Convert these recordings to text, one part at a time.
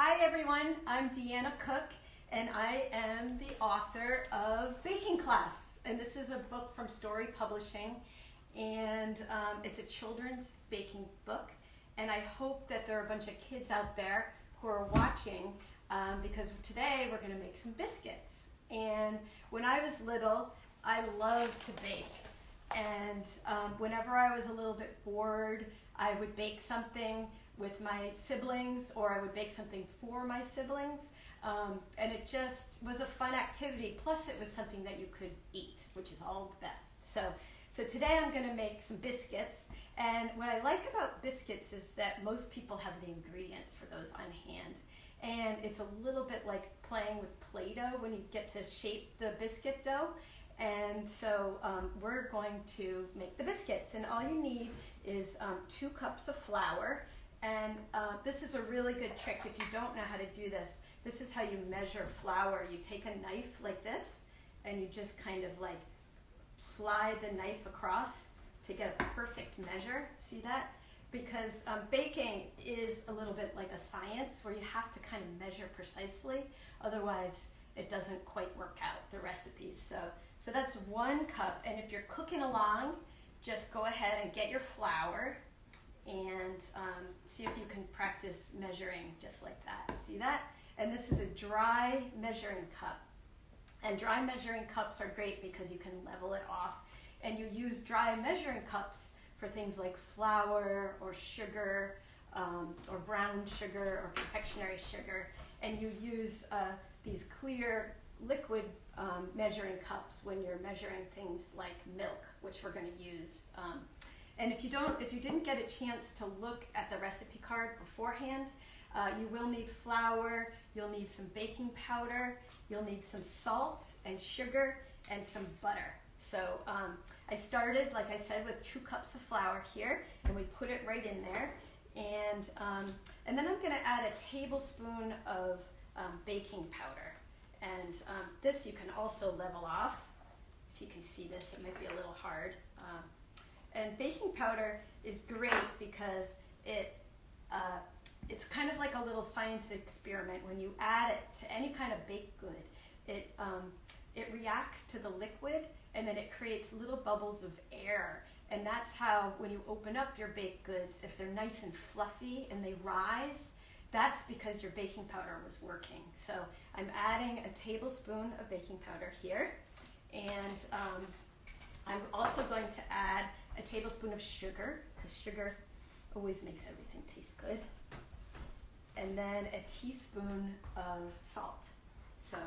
Hi everyone, I'm Deanna Cook and I am the author of Baking Class. And this is a book from Story Publishing and it's a children's baking book. And I hope that there are a bunch of kids out there who are watching because today we're going to make some biscuits. And when I was little, I loved to bake. And whenever I was a little bit bored, I would bake something with my siblings, or I would bake something for my siblings. And it just was a fun activity. Plus it was something that you could eat, which is all the best. So today I'm gonna make some biscuits. And what I like about biscuits is that most people have the ingredients for those on hand. And it's a little bit like playing with Play-Doh when you get to shape the biscuit dough. And so we're going to make the biscuits. And all you need is 2 cups of flour. And this is a really good trick if you don't know how to do this. This is how you measure flour. You take a knife like this and you just kind of like slide the knife across to get a perfect measure. See that? Because baking is a little bit like a science where you have to kind of measure precisely. Otherwise it doesn't quite work out, the recipes. So that's 1 cup. And if you're cooking along, just go ahead and get your flour and see if you can practice measuring just like that. See that? And this is a dry measuring cup. And dry measuring cups are great because you can level it off. And you use dry measuring cups for things like flour or sugar or brown sugar or confectionery sugar. And you use these clear liquid measuring cups when you're measuring things like milk, which we're going to use. And if you didn't get a chance to look at the recipe card beforehand, you will need flour, you'll need some baking powder, you'll need some salt and sugar and some butter. So I started, like I said, with 2 cups of flour here, and we put it right in there. And then I'm going to add a tablespoon of baking powder. And this you can also level off. If you can see this, it might be a little hard. And baking powder is great because it's kind of like a little science experiment. When you add it to any kind of baked good, it reacts to the liquid and then it creates little bubbles of air. And that's how, when you open up your baked goods, if they're nice and fluffy and they rise, that's because your baking powder was working. So I'm adding a tablespoon of baking powder here. And I'm also going to add a tablespoon of sugar, because sugar always makes everything taste good. And then a teaspoon of salt. So,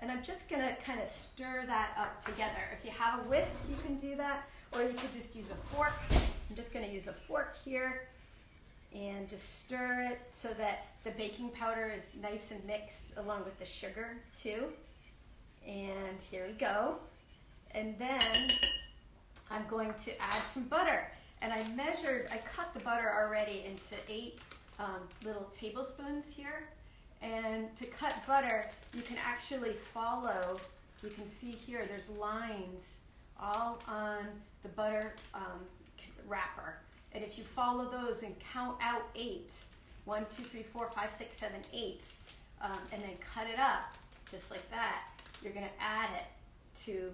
and I'm just gonna kind of stir that up together. If you have a whisk, you can do that, or you could just use a fork. I'm just gonna use a fork here and just stir it so that the baking powder is nice and mixed along with the sugar too. And here we go. And then I'm going to add some butter. And I cut the butter already into 8 little tablespoons here. And to cut butter, you can actually follow, you can see here, there's lines all on the butter wrapper. And if you follow those and count out 8, 1, 2, 3, 4, 5, 6, 7, 8, and then cut it up just like that, you're going to add it to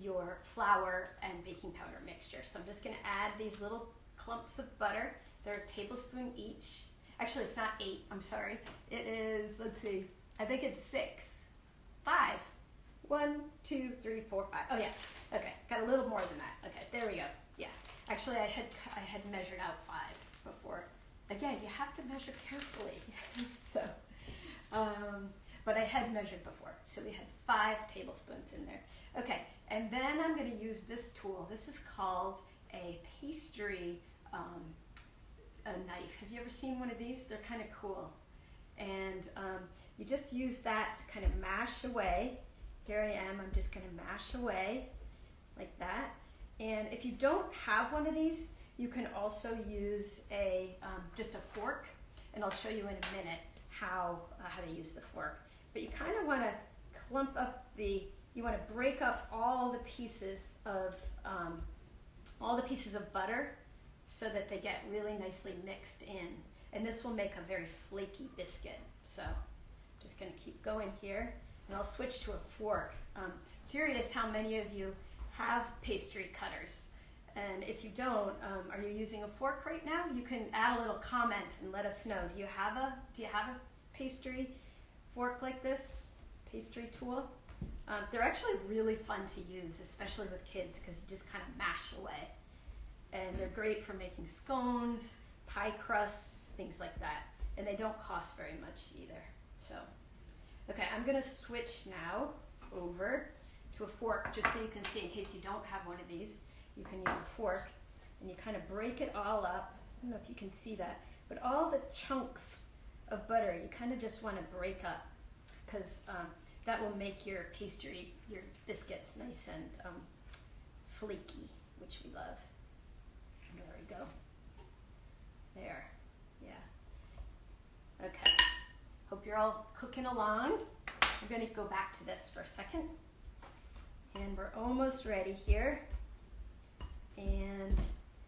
your flour and baking powder mixture. So I'm just going to add these little clumps of butter. They're a tablespoon each. Actually, it's not 8, I'm sorry. It is, let's see, I think it's 6. 5. 1, 2, 3, 4, 5. Oh yeah, okay, got a little more than that. Okay, there we go. Yeah, actually I had measured out 5 before. Again, you have to measure carefully. So, but I had measured before. So we had 5 tablespoons in there. Okay, and then I'm going to use this tool. This is called a pastry a knife. Have you ever seen one of these? They're kind of cool. And you just use that to kind of mash away. Here I am, I'm just going to mash away like that. And if you don't have one of these, you can also use just a fork. And I'll show you in a minute how to use the fork. But you kind of want to clump up you want to break up all the pieces of butter so that they get really nicely mixed in. and this will make a very flaky biscuit. So just gonna keep going here, and I'll switch to a fork. Curious how many of you have pastry cutters, and if you don't, are you using a fork right now? You can add a little comment and let us know. Do you have a pastry fork like this, pastry tool? They're actually really fun to use, especially with kids, because you just kind of mash away. And they're great for making scones, pie crusts, things like that. And they don't cost very much either. So, okay, I'm gonna switch now over to a fork, just so you can see, in case you don't have one of these, you can use a fork, and you kind of break it all up. I don't know if you can see that, but all the chunks of butter, you kind of just want to break up, because that will make your pastry, your biscuits nice and flaky, which we love. There we go. There, yeah. Okay, hope you're all cooking along. I'm going to go back to this for a second. And we're almost ready here. And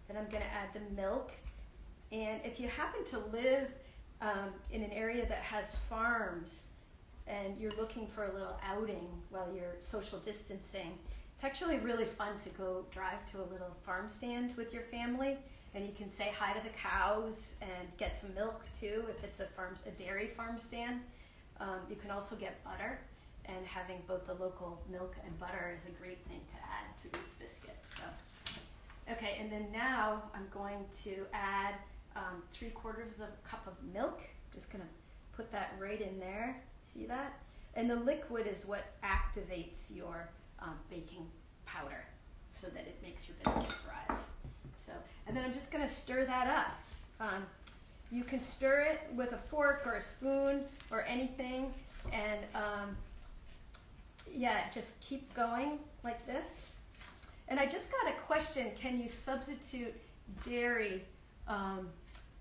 then I'm going to add the milk. And if you happen to live in an area that has farms, and you're looking for a little outing while you're social distancing, it's actually really fun to go drive to a little farm stand with your family, and you can say hi to the cows and get some milk too if it's a dairy farm stand. You can also get butter, and having both the local milk and butter is a great thing to add to these biscuits. So, okay, and then now I'm going to add 3/4 of a cup of milk. Just gonna put that right in there. See that? And the liquid is what activates your baking powder, so that it makes your biscuits rise. So, and then I'm just gonna stir that up. You can stir it with a fork or a spoon or anything, and yeah, just keep going like this. And I just got a question: can you substitute dairy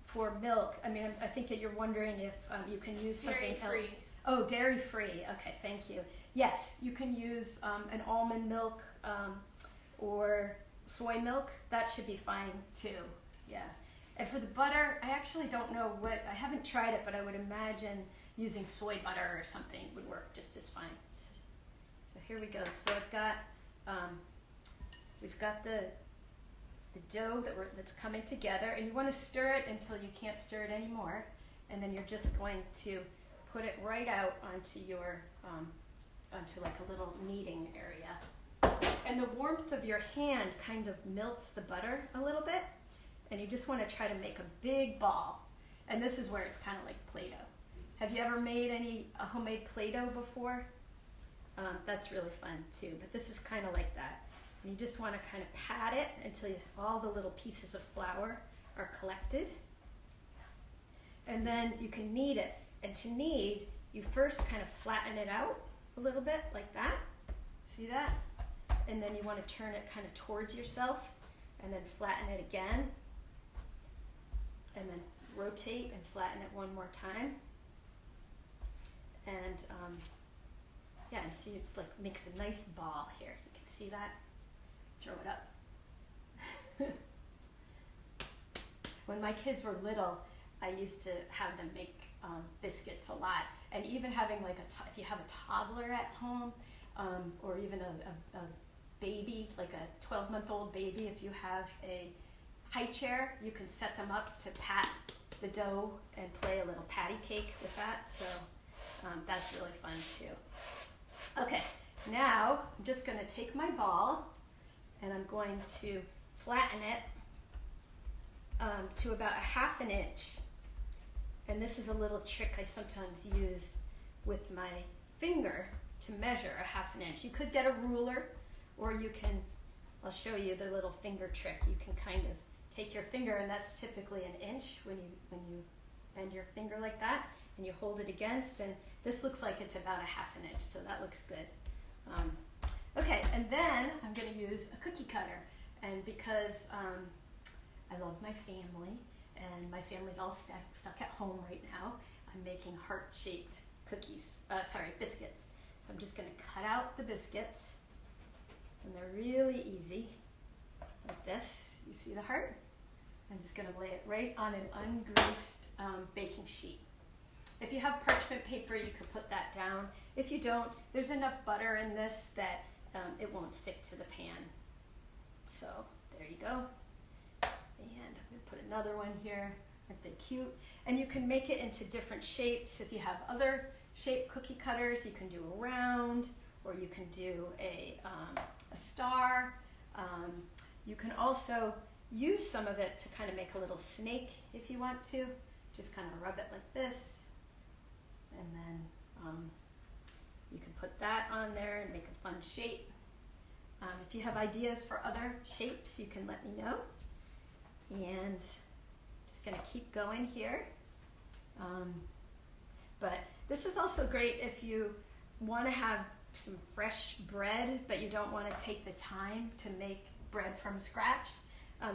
for milk? I mean, I think that you're wondering if you can use something else. Oh, dairy free. Okay, thank you. Yes, you can use an almond milk or soy milk. That should be fine too. Yeah. And for the butter, I actually don't know what, I haven't tried it, but I would imagine using soy butter or something would work just as fine. So here we go. So I've got, we've got the dough that's coming together, and you want to stir it until you can't stir it anymore, and then you're just going to put it right out onto your, onto like a little kneading area. And the warmth of your hand kind of melts the butter a little bit, and you just want to try to make a big ball. And this is where it's kind of like Play-Doh. Have you ever made any homemade Play-Doh before? That's really fun too, but this is kind of like that. And you just want to kind of pat it until all the little pieces of flour are collected. And then you can knead it. And to knead, you first kind of flatten it out a little bit like that. See that? And then you want to turn it kind of towards yourself, and then flatten it again. And then rotate and flatten it one more time. And yeah, and see, it's like makes a nice ball here. You can see that? Throw it up. When my kids were little, I used to have them make biscuits a lot. And even having like if you have a toddler at home, or even a baby, like a 12-month-old baby, if you have a high chair, you can set them up to pat the dough and play a little patty cake with that. So that's really fun too. Okay, now I'm just going to take my ball, and I'm going to flatten it to about 1/2 inch. And this is a little trick I sometimes use with my finger to measure 1/2 inch. You could get a ruler, or you can, I'll show you the little finger trick. You can kind of take your finger, and that's typically 1 inch when you bend your finger like that, and you hold it against, and this looks like it's about 1/2 inch, so that looks good. Okay, and then I'm going to use a cookie cutter, and because I love my family, and my family's all stuck at home right now, I'm making heart-shaped biscuits. So I'm just going to cut out the biscuits, and they're really easy, like this. You see the heart? I'm just going to lay it right on an ungreased baking sheet. If you have parchment paper, you can put that down. If you don't, there's enough butter in this that it won't stick to the pan. So there you go. And I'm going to put another one here. Aren't they cute? And you can make it into different shapes. If you have other shaped cookie cutters, you can do a round, or you can do a star. You can also use some of it to kind of make a little snake if you want to. Just kind of rub it like this. And then you can put that on there and make a fun shape. If you have ideas for other shapes, you can let me know. And just going to keep going here. But this is also great if you want to have some fresh bread, but you don't want to take the time to make bread from scratch.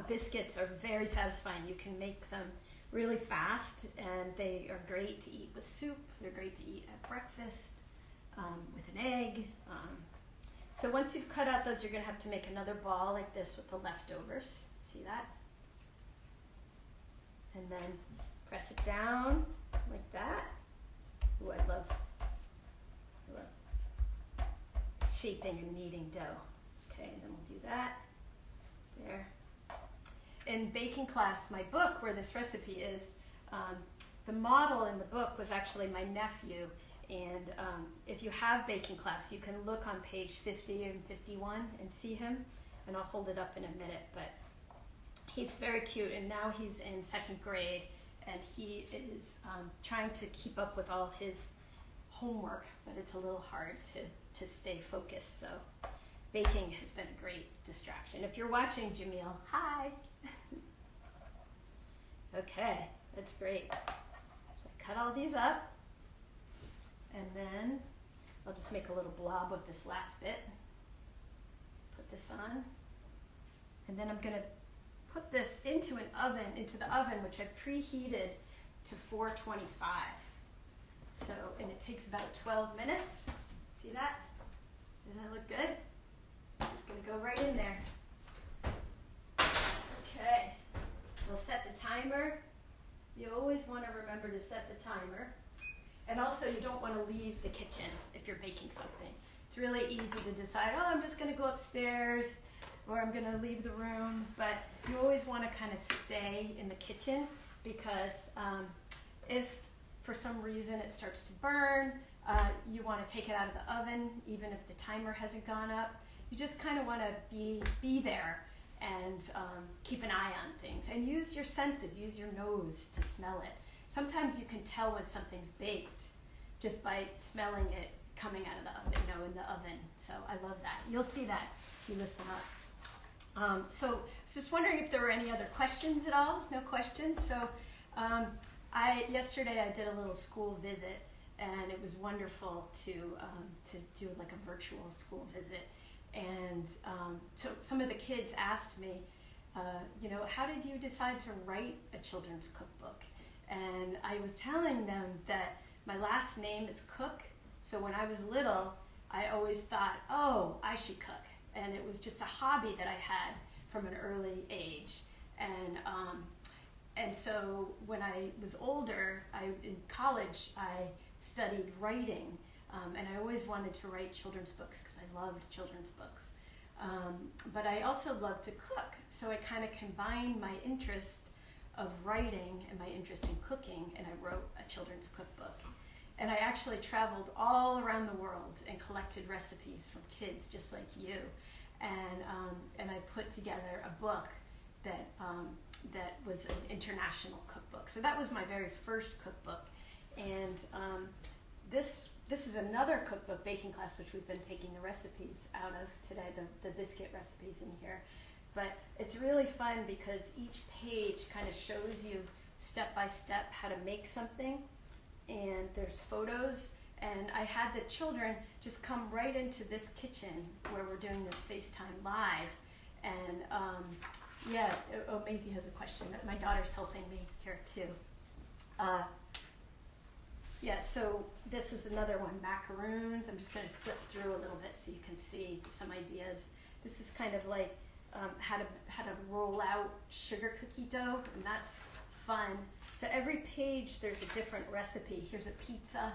Biscuits are very satisfying. You can make them really fast, and they are great to eat with soup. They're great to eat at breakfast with an egg. So once you've cut out those, you're going to have to make another ball like this with the leftovers. See that? And then press it down like that. Ooh, I love shaping and kneading dough. Okay, and then we'll do that. There. In baking class, my book, where this recipe is, the model in the book was actually my nephew. And if you have baking class, you can look on page 50 and 51 and see him. And I'll hold it up in a minute. But he's very cute, and now he's in 2nd grade, and he is trying to keep up with all his homework, but it's a little hard to stay focused. So baking has been a great distraction. If you're watching, Jamil, hi. Okay, that's great. So I cut all these up, and then I'll just make a little blob with this last bit. Put this on, and then I'm going to put this into the oven, which I've preheated to 425. So, and it takes about 12 minutes. See that? Does that look good? I'm just going to go right in there. Okay. We'll set the timer. You always want to remember to set the timer. And also, you don't want to leave the kitchen if you're baking something. It's really easy to decide, oh, I'm just going to go upstairs, or I'm going to leave the room. But you always want to kind of stay in the kitchen, because if for some reason it starts to burn, you want to take it out of the oven, even if the timer hasn't gone up. You just kind of want to be there and keep an eye on things. And use your senses, use your nose to smell it. Sometimes you can tell when something's baked just by smelling it coming out of the oven, in the oven. So I love that. You'll see that if you listen up. So I was just wondering if there were any other questions at all. No questions? So yesterday I did a little school visit, and it was wonderful to do like a virtual school visit. And so some of the kids asked me, how did you decide to write a children's cookbook? And I was telling them that my last name is Cook. So when I was little, I always thought, oh, I should cook. And it was just a hobby that I had from an early age. And so when I was older, in college, I studied writing. And I always wanted to write children's books because I loved children's books. But I also loved to cook. So I kind of combined my interest of writing and my interest in cooking, and I wrote a children's cookbook. And I actually traveled all around the world and collected recipes from kids just like you. And I put together a book that was an international cookbook. So that was my very first cookbook. And this is another cookbook, Baking Class, which we've been taking the recipes out of today, the biscuit recipes in here. But it's really fun because each page kind of shows you step by step how to make something. And there's photos. And I had the children just come right into this kitchen where we're doing this FaceTime live. And Maisie has a question. My daughter's helping me here too. So this is another one, macaroons. I'm just going to flip through a little bit so you can see some ideas. This is kind of like how to roll out sugar cookie dough, and that's fun. So every page there's a different recipe. Here's a pizza,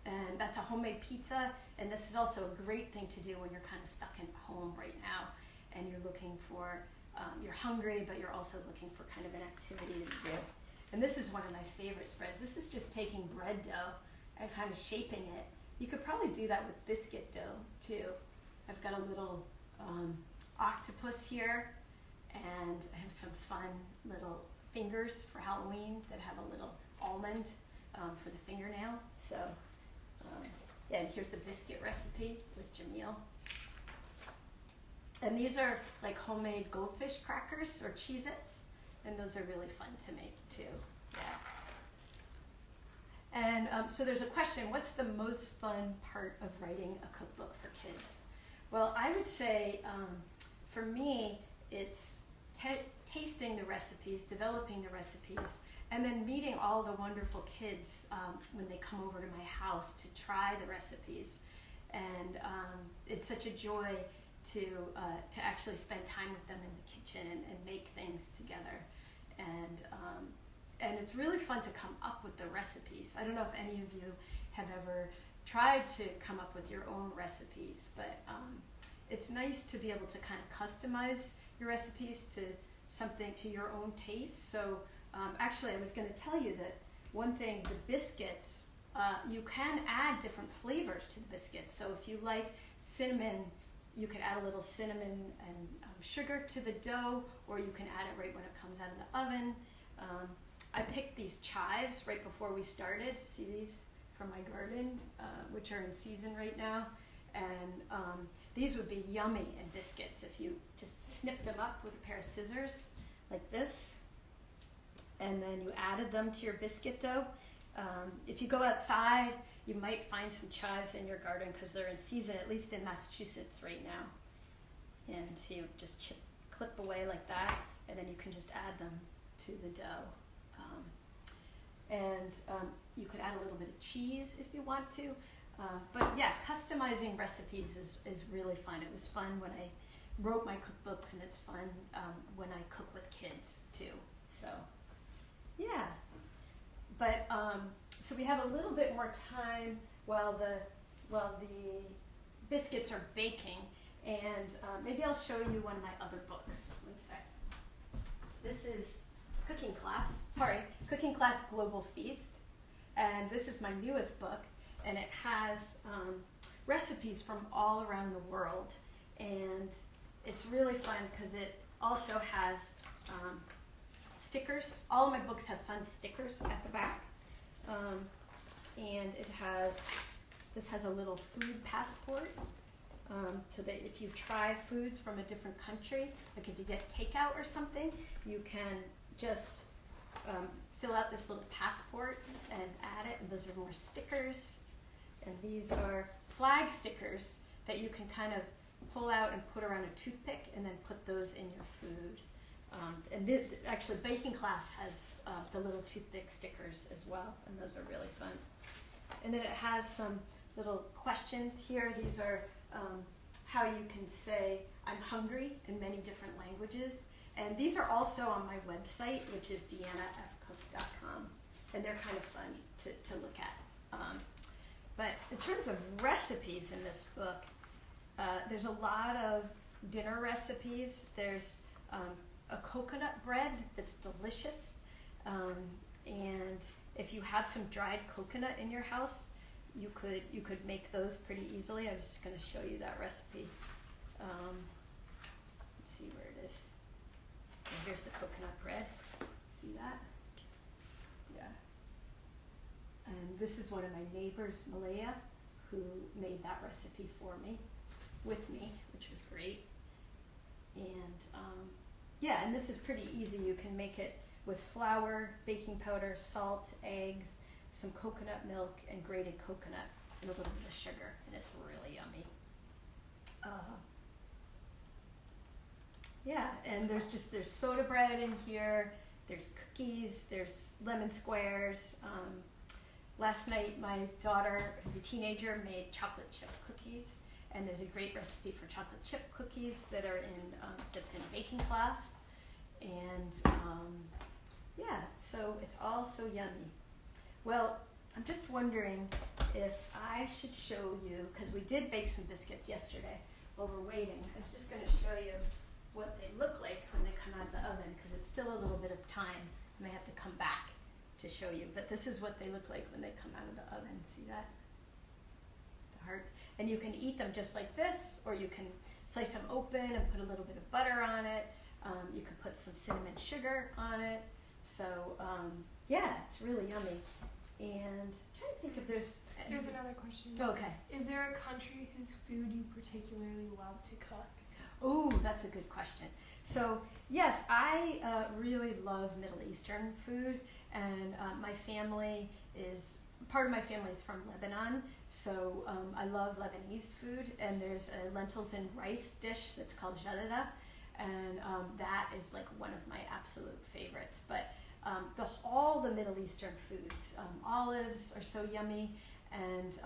and that's a homemade pizza. And this is also a great thing to do when you're kind of stuck at home right now, and you're looking for, you're hungry, but you're also looking for kind of an activity to do. And this is one of my favorite spreads. This is just taking bread dough and kind of shaping it. You could probably do that with biscuit dough too. I've got a little octopus here, and I have some fun little fingers for Halloween that have a little almond for the fingernail. So, yeah, and here's the biscuit recipe with Jamil. And these are like homemade goldfish crackers or Cheez-Its, and those are really fun to make too. Yeah. And so there's a question, what's the most fun part of writing a cookbook for kids? Well, I would say for me, it's tasting the recipes, developing the recipes, and then meeting all the wonderful kids when they come over to my house to try the recipes. And it's such a joy to actually spend time with them in the kitchen and make things together. And it's really fun to come up with the recipes. I don't know if any of you have ever tried to come up with your own recipes, but it's nice to be able to kind of customize your recipes to something to your own taste. So actually I was going to tell you that one thing, the biscuits, you can add different flavors to the biscuits. So if you like cinnamon, you could add a little cinnamon and sugar to the dough, or you can add it right when it comes out of the oven. I picked these chives right before we started. See these from my garden, which are in season right now. And these would be yummy in biscuits if you just snipped them up with a pair of scissors like this, and then you added them to your biscuit dough. If you go outside, you might find some chives in your garden because they're in season, at least in Massachusetts right now. And so you just clip away like that, and then you can just add them to the dough. You could add a little bit of cheese if you want to. But yeah, customizing recipes is really fun. It was fun when I wrote my cookbooks, and it's fun when I cook with kids too. So yeah. But so we have a little bit more time while the biscuits are baking, and maybe I'll show you one of my other books. One sec. This is Cooking Class Global Feast, and this is my newest book, and it has recipes from all around the world, and it's really fun because it also has stickers. All of my books have fun stickers at the back, and this has a little food passport, so that if you try foods from a different country, like if you get takeout or something, you can just fill out this little passport and add it, and those are more stickers. And these are flag stickers that you can kind of pull out and put around a toothpick, and then put those in your food. Actually, Baking Class has the little toothpick stickers as well, and those are really fun. And then it has some little questions here. These are how you can say I'm hungry in many different languages. And these are also on my website, which is deannafcook.com. And they're kind of fun to look at. But in terms of recipes in this book, there's a lot of dinner recipes. There's a coconut bread that's delicious. And if you have some dried coconut in your house, you could make those pretty easily. I was just going to show you that recipe. Let's see where it is. And here's the coconut bread. See that? Yeah. And this is one of my neighbors, Malaya, who made that recipe for me, with me, which was great. And yeah, and this is pretty easy. You can make it with flour, baking powder, salt, eggs, some coconut milk, and grated coconut, and a little bit of sugar, and it's really yummy. Yeah, and there's soda bread in here, there's cookies, there's lemon squares. Last night my daughter, who's a teenager, made chocolate chip cookies, And there's a great recipe for chocolate chip cookies that are that's in baking class. And yeah, so it's all so yummy. Well, I'm just wondering if I should show you, because we did bake some biscuits yesterday while we're waiting. I was just going to show you what they look like when they come out of the oven, because it's still a little bit of time and they have to come back to show you. But this is what they look like when they come out of the oven. See that? The heart. And you can eat them just like this, or you can slice them open and put a little bit of butter on it. You can put some cinnamon sugar on it. So yeah, it's really yummy. And I'm trying to think if there's another question. Okay. Is there a country whose food you particularly love to cook? Oh, that's a good question. So yes, I really love Middle Eastern food, and part of my family is from Lebanon, so I love Lebanese food. And there's a lentils and rice dish that's called jarada, and that is like one of my absolute favorites. But all the Middle Eastern foods, olives are so yummy, and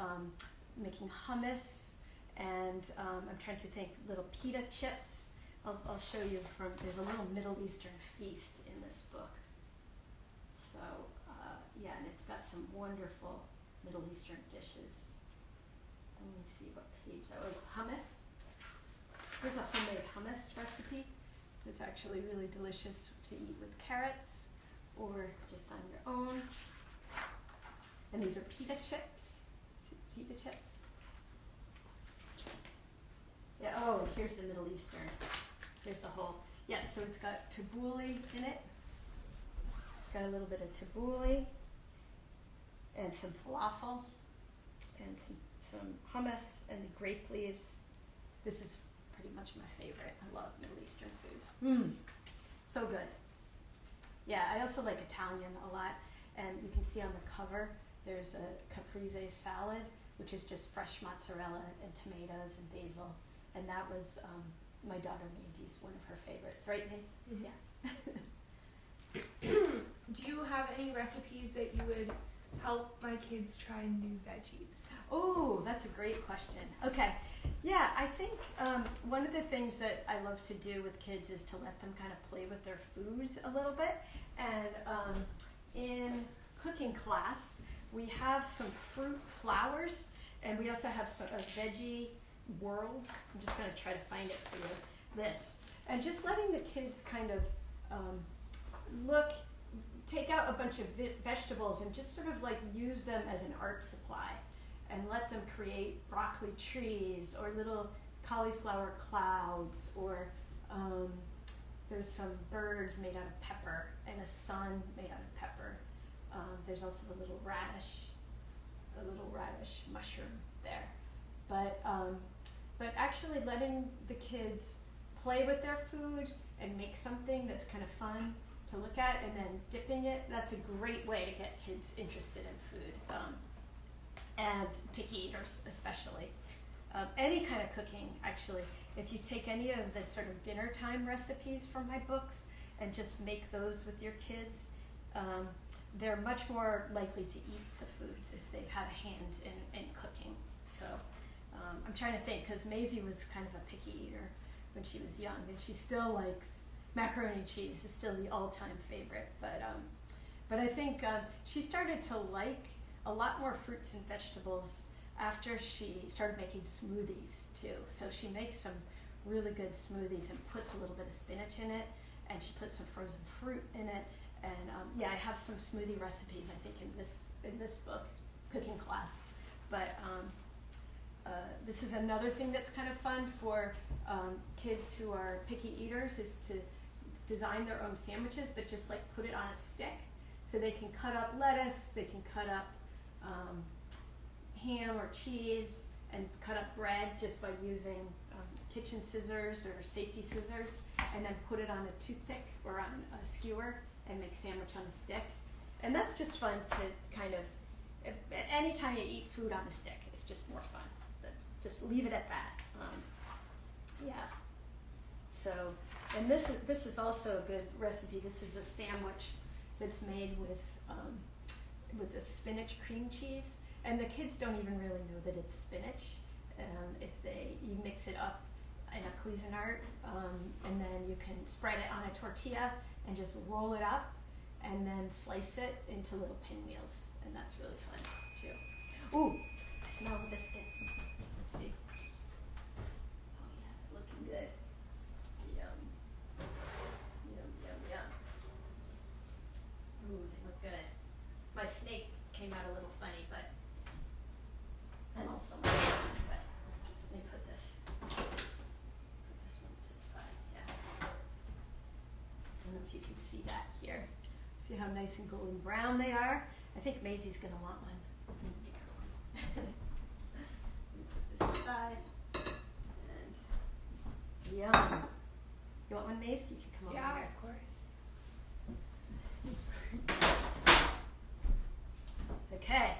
making hummus, and I'm trying to think, little pita chips. I'll show you there's a little Middle Eastern feast in this book. So yeah, and it's got some wonderful Middle Eastern dishes. Let me see what page that was. Hummus. Here's a homemade hummus recipe. It's actually really delicious to eat with carrots or just on your own. And these are pita chips. See, pita chips. Yeah, oh, here's the Middle Eastern. Here's the whole, yeah, so it's got tabbouleh in it. It's got a little bit of tabbouleh and some falafel and some hummus and the grape leaves. This is pretty much my favorite. I love Middle Eastern foods. So good. Yeah, I also like Italian a lot, and you can see on the cover there's a caprese salad, which is just fresh mozzarella and tomatoes and basil, and that was my daughter Maisie's one of her favorites, right, Maisie? Mm-hmm. Yeah. Do you have any recipes that you would help my kids try new veggies? Oh, that's a great question. Okay, yeah, I think one of the things that I love to do with kids is to let them kind of play with their foods a little bit. And in cooking class, we have some fruit flours, and we also have a veggie world. I'm just going to try to find it for you. This. And just letting the kids kind of take out a bunch of vegetables and just sort of like use them as an art supply, and let them create broccoli trees or little cauliflower clouds, or there's some birds made out of pepper and a sun made out of pepper. There's also the little radish mushroom there. But actually letting the kids play with their food and make something that's kind of fun to look at, and then dipping it, that's a great way to get kids interested in food. And picky eaters especially. Any kind of cooking, actually. If you take any of the sort of dinner time recipes from my books and just make those with your kids, they're much more likely to eat the foods if they've had a hand in cooking. So I'm trying to think, because Maisie was kind of a picky eater when she was young, and she still likes macaroni and cheese. Is still the all-time favorite. But I think she started to like a lot more fruits and vegetables after she started making smoothies too. So she makes some really good smoothies and puts a little bit of spinach in it, and she puts some frozen fruit in it. And yeah, I have some smoothie recipes, I think, in this book, cooking class. But this is another thing that's kind of fun for kids who are picky eaters, is to design their own sandwiches, but just like put it on a stick. So they can cut up lettuce, they can cut up ham or cheese, and cut up bread just by using kitchen scissors or safety scissors, and then put it on a toothpick or on a skewer and make sandwich on a stick. And that's just fun to kind of, anytime you eat food on a stick, it's just more fun. But just leave it at that. Yeah. So, and this is also a good recipe. This is a sandwich that's made with the spinach cream cheese, and the kids don't even really know that it's spinach. You mix it up in a Cuisinart, and then you can spread it on a tortilla and just roll it up, and then slice it into little pinwheels, and that's really fun too. Ooh, I smell the biscuits. Let's see. Oh yeah, looking good. Yum. Yum, yum, yum. Ooh, they look good. My snake came out a little funny, but and also my son, but let me put this one to the side, yeah. I don't know if you can see that here. See how nice and golden brown they are? I think Maisie's gonna want one. Bigger one. Let me put this aside. And yum. You want one, Mace? You can come over Yeah, here. of course. Okay,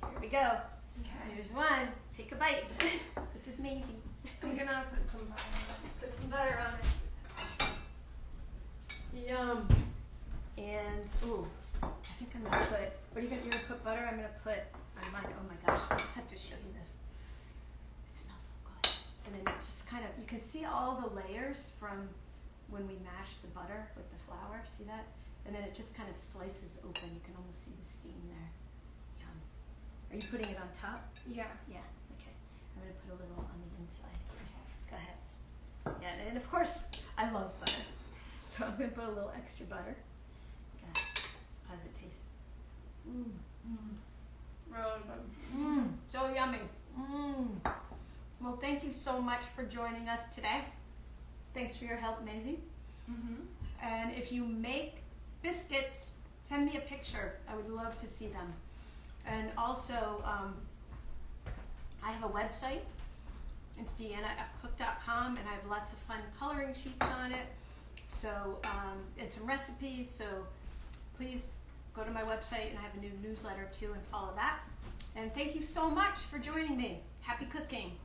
here we go. Okay. Here's one. Take a bite. This is Maisie. I'm gonna put some butter on it. Put some butter on it. Yum. And ooh, I think I'm gonna put. What are you're gonna put butter? I'm gonna put on mine. Oh my gosh, I just have to show you this. It smells so good. And then it's just kind of, you can see all the layers from when we mashed the butter with the flour. See that? And then it just kind of slices open. You can almost see the steam there. Yum. Are you putting it on top? Yeah. Yeah. Okay. I'm gonna put a little on the inside. Okay. Go ahead. Yeah, and of course I love butter, so I'm gonna put a little extra butter. Yeah. How does it taste? Mmm. Mmm. Really good. Mmm. So yummy. Mmm. Well, thank you so much for joining us today. Thanks for your help, Maisie. Mhm. And if you make biscuits, send me a picture. I would love to see them. And also, I have a website. It's deannafcook.com, and I have lots of fun coloring sheets on it. So, and some recipes. So, please go to my website, and I have a new newsletter too, and follow that. And thank you so much for joining me. Happy cooking.